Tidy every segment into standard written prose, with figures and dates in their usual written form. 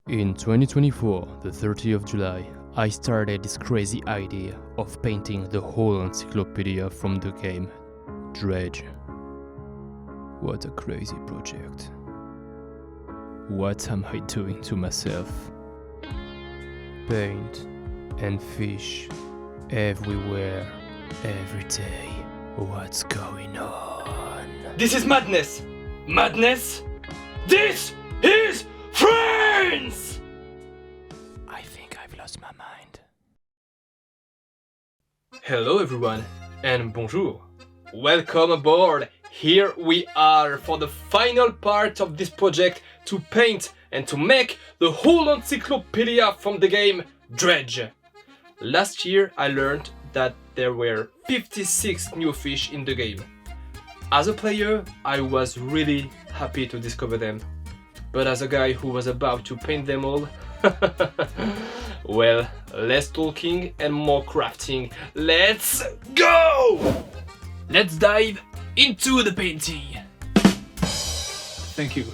In 2024, the 30th of July, I started this crazy idea of painting the whole encyclopedia from the game Dredge. What a crazy project. What am I doing to myself? Paint and fish everywhere, every day. What's going on? This is madness! Madness? This is France! I think I've lost my mind. Hello everyone, and bonjour. Welcome aboard. Here we are for the final part of this project to paint and to make the whole encyclopedia from the game Dredge. Last year I learned that there were 56 new fish in the game. As a player, I was really happy to discover them. But as a guy who was about to paint them all, well, less talking and more crafting. Let's go! Let's dive into the painting. Thank you.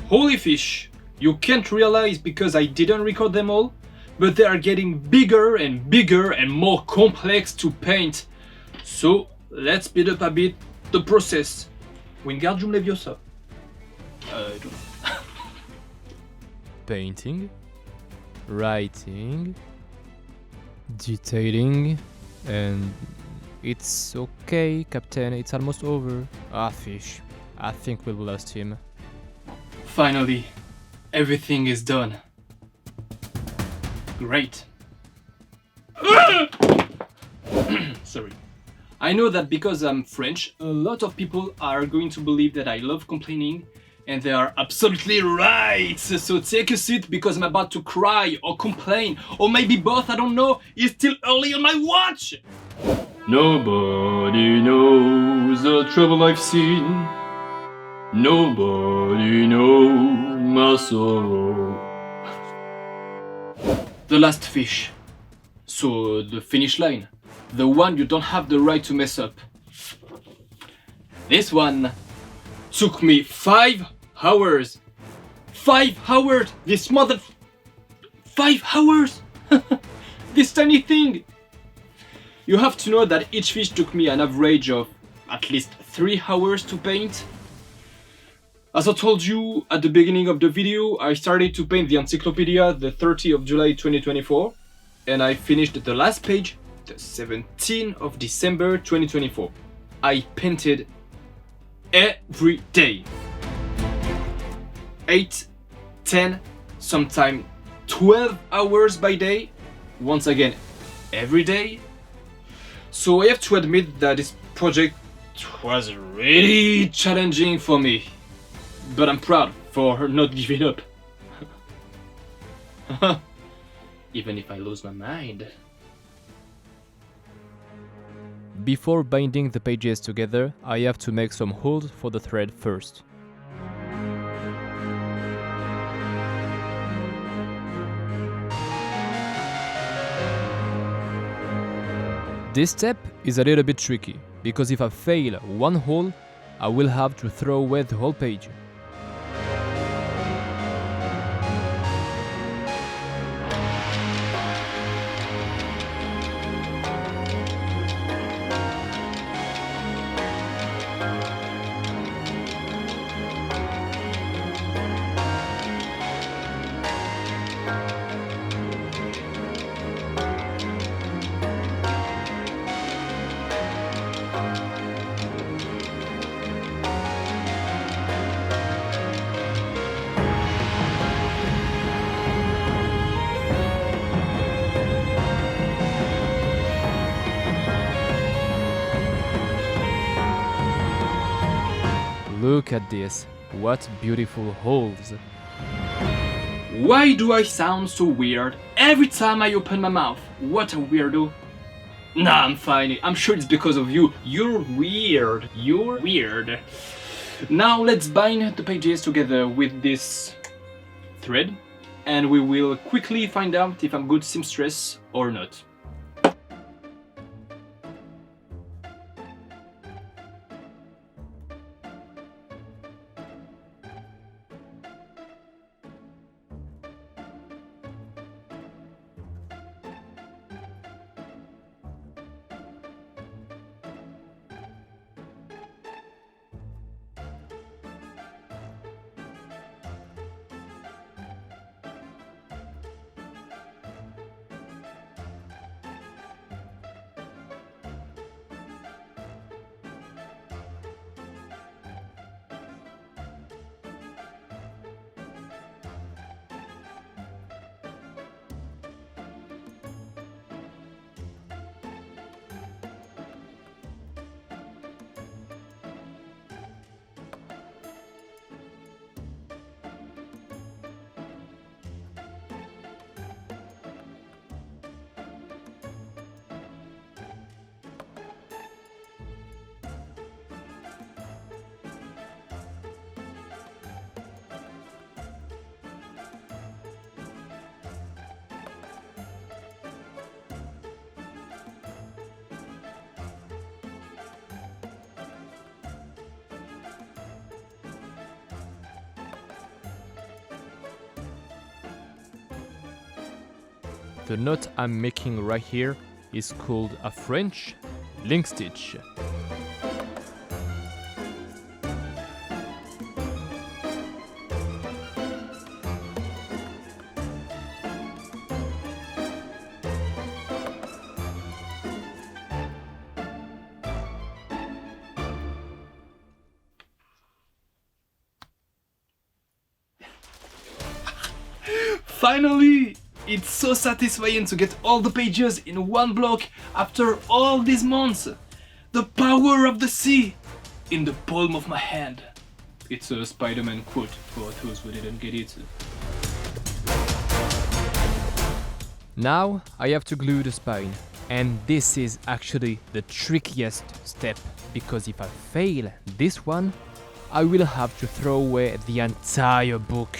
Holy fish! You can't realize because I didn't record them all, but they are getting bigger and more complex to paint. So let's speed up a bit the process. Wingardium Leviosa. I don't know. Painting, writing, detailing, and it's okay, Captain, it's almost over. Ah, fish. I think we've lost him. Finally, everything is done. Great. Sorry. I know that because I'm French, a lot of people are going to believe that I love complaining, and they are absolutely right. So take a seat because I'm about to cry or complain, or maybe both, I don't know. It's still early on my watch. Nobody knows the trouble I've seen. Nobody knows my sorrow. The last fish. So the finish line. The one you don't have the right to mess up. This one took me 5 hours. 5 hours! This 5 hours! This tiny thing! You have to know that each fish took me an average of at least 3 hours to paint. As I told you at the beginning of the video, I started to paint the encyclopedia the 30th of July 2024, and I finished the last page the 17th of December 2024. I painted every day. 8, 10, sometimes 12 hours by day. Once again, every day. So I have to admit that this project was really challenging for me. But I'm proud for not giving up. Even if I lose my mind. Before binding the pages together, I have to make some holes for the thread first. This step is a little bit tricky, because if I fail one hole, I will have to throw away the whole page. Look at this, what beautiful holes. Why do I sound so weird every time I open my mouth? What a weirdo. Nah, I'm fine. I'm sure it's because of you. You're weird. You're weird. Now let's bind the pages together with this thread, and we will quickly find out if I'm good seamstress or not. The knot I'm making right here is called a French link stitch. Finally! It's so satisfying to get all the pages in one block after all these months. The power of the sea in the palm of my hand. It's a Spider-Man quote for those who didn't get it. Now I have to glue the spine, and this is actually the trickiest step, because if I fail this one, I will have to throw away the entire book.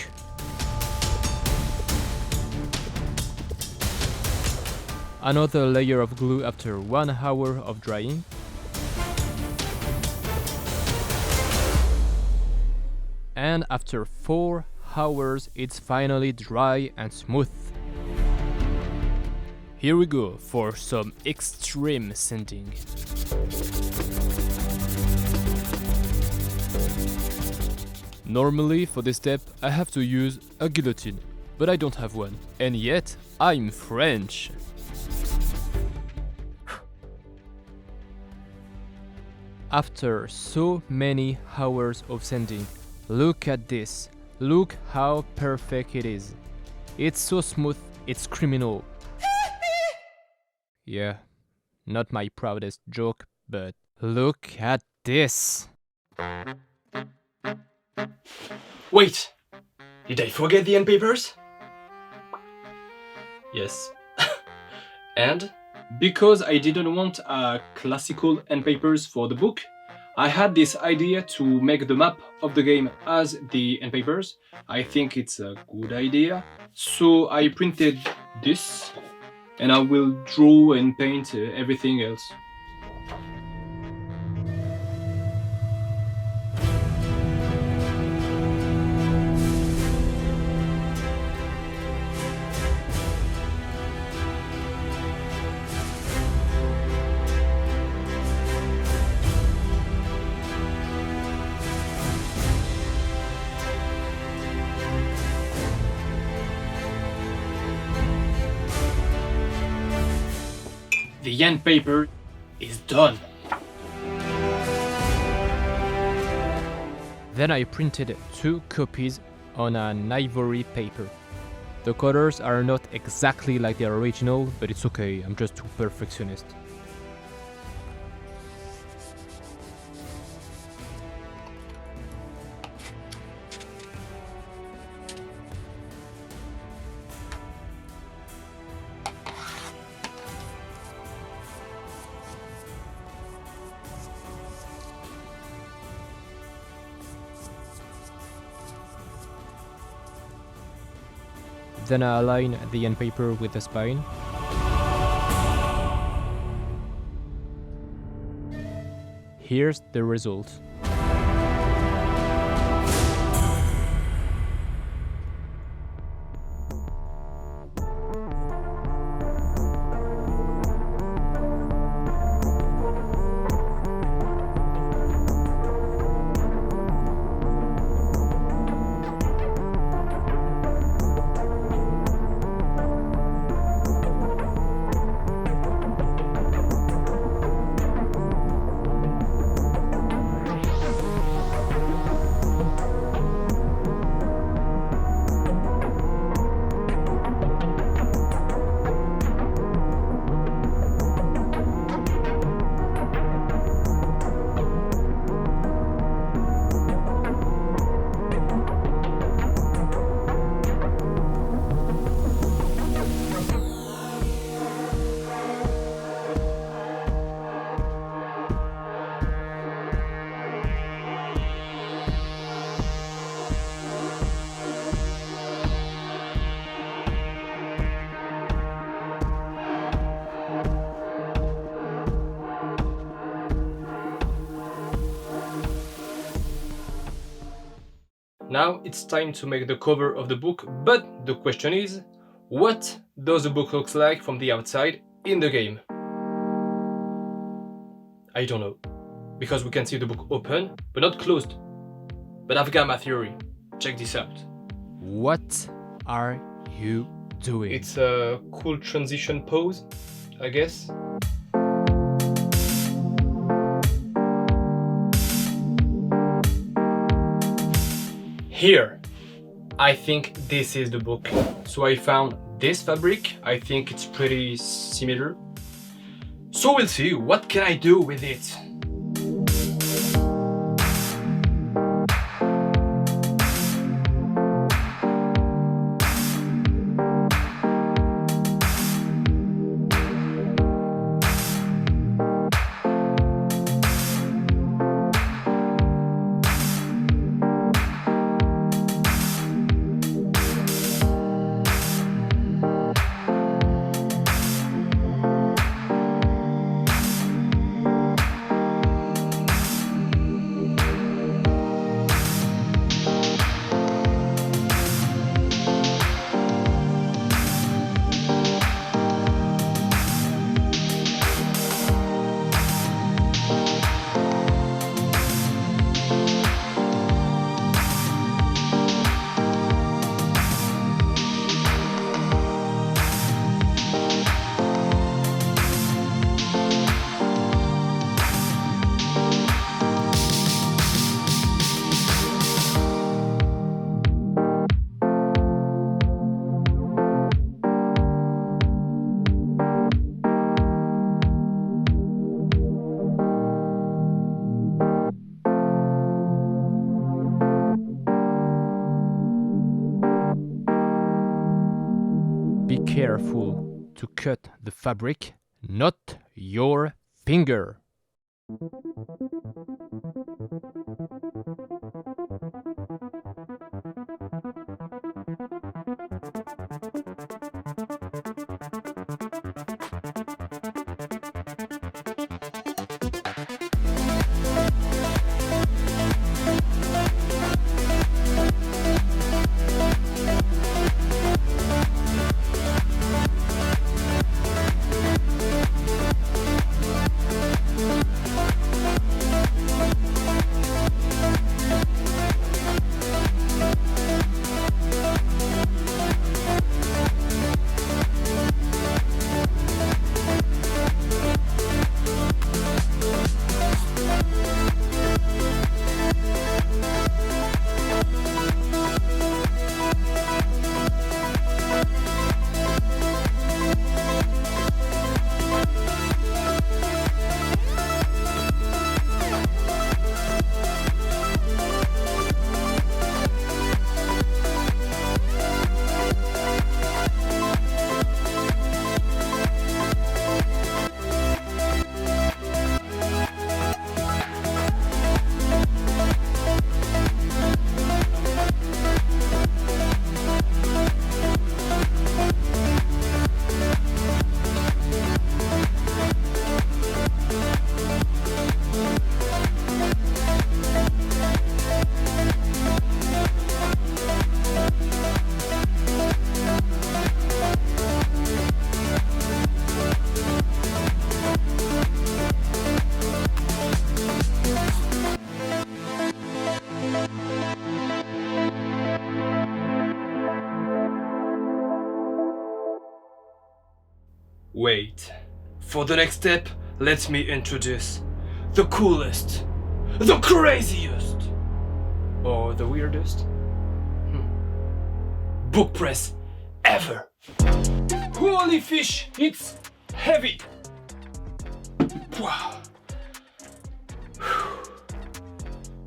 Another layer of glue after 1 hour of drying. And after 4 hours, it's finally dry and smooth. Here we go for some extreme sanding. Normally for this step I have to use a guillotine, but I don't have one, and yet I'm French. After so many hours of sanding, look at this. Look how perfect it is. It's so smooth, it's criminal. Yeah, not my proudest joke, but look at this. Wait! Did I forget the Endpapers? Yes. And because I didn't want classical Endpapers for the book, I had this idea to make the map of the game as the Endpapers. I think it's a good idea. So I printed this, and I will draw and paint everything else. The Endpaper is done. Then I printed 2 copies on an ivory paper. The colors are not exactly like the original, but it's okay, I'm just too perfectionist. Then I align the Endpaper with the spine. Here's the result. Now it's time to make the cover of the book, but the question is, what does the book look like from the outside in the game? I don't know, because we can see the book open, but not closed. But I've got my theory. Check this out. What are you doing? It's a cool transition pose, I guess. Here, I think this is the book. So I found this fabric, I think it's pretty similar. So we'll see what can I do with it. Be careful to cut the fabric, not your finger. Wait, for the next step, let me introduce the coolest, the craziest, or the weirdest book press ever. Holy fish, it's heavy. Wow.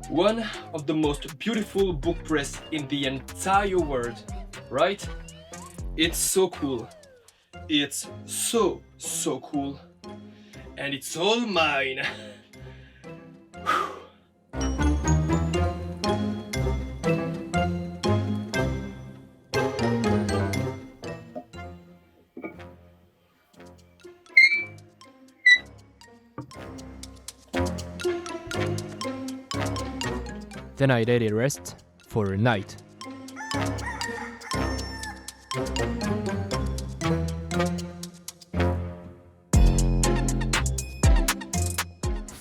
One of the most beautiful book press in the entire world, right? It's so cool. It's so cool. And it's all mine. Then I let it rest for a night.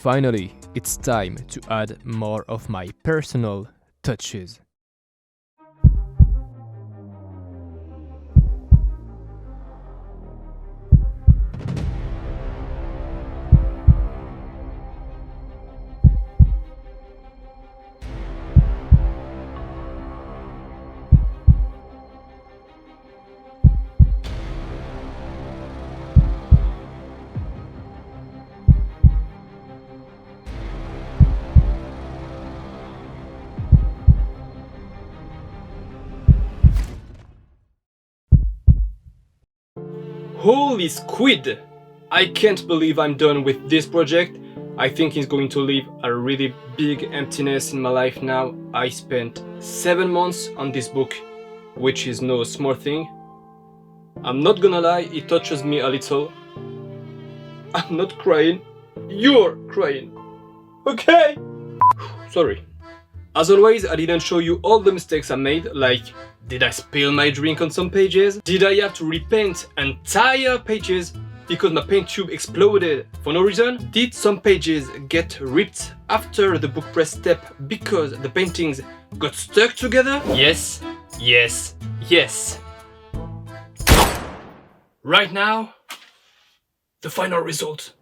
Finally, it's time to add more of my personal touches. Holy squid! I can't believe I'm done with this project. I think it's going to leave a really big emptiness in my life now. I spent 7 months on this book, which is no small thing. I'm not gonna lie, it touches me a little. I'm not crying. You're crying. Okay? Sorry. As always, I didn't show you all the mistakes I made, like did I spill my drink on some pages? Did I have to repaint entire pages because my paint tube exploded for no reason? Did some pages get ripped after the book press step because the paintings got stuck together? Yes, yes, yes. Right now, the final result.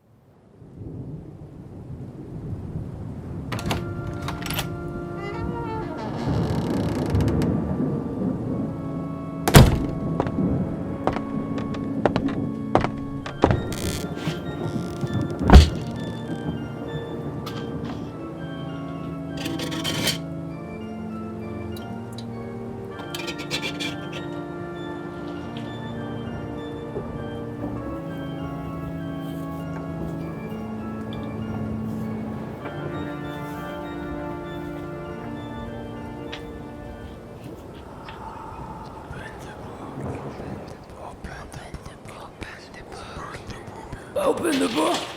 Open the book!